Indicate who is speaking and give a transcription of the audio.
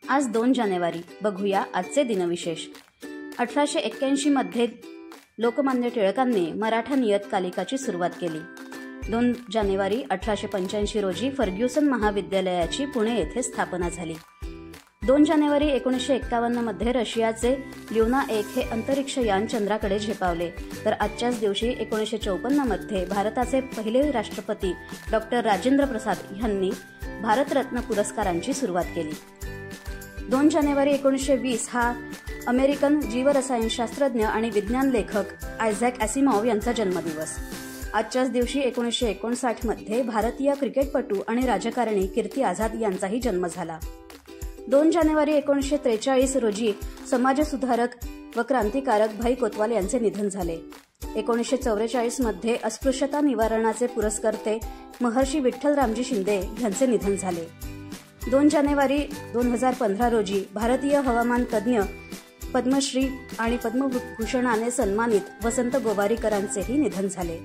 Speaker 1: आज 2 जानेवारी. बघूया आजचे दिनविशेष. 1881 मध्ये लोकमान्य टिळकांनी मराठा नियतकालिकाची सुरुवात केली. 2 जानेवारी 1885 रोजी फर्ग्युसन महाविद्यालयाची पुणे येथे स्थापना झाली. 2 जानेवारी 1951 मध्ये रशियाचे ल्युना 1 हे अंतरिक्ष यान चंद्राकडे झेपावले. तर आजच्याच दिवशी 1954 मध्ये भारताचे पहिले राष्ट्रपती डॉक्टर राजेंद्र प्रसाद यांनी भारतरत्न पुरस्कारांची सुरुवात केली. 2 जानेवारी 1920 हा अमेरिकन जीवरसायनशास्त्रज्ञ आणि विज्ञान लेखक आयझॅक ॲसिमॉव यांचा जन्मदिवस. आजच्याच दिवशी 1959 मध्ये भारतीय क्रिकेटपटू आणि राजकारणी कीर्ती आझाद यांचाही जन्म झाला. 2 जानेवारी 1943 रोजी समाजसुधारक व क्रांतिकारक भाई कोतवाल यांचे निधन झाले. 1944 मध्ये अस्पृश्यता निवारणाचे पुरस्कर्ते महर्षी विठ्ठलरामजी शिंदे यांचे निधन झाले. 2 जानेवारी 2015 रोजी भारतीय हवामान तज्ज्ञ पद्मश्री आणि पद्मभूषणाने सन्मानित वसंत गोवारीकरांचेही निधन झाले.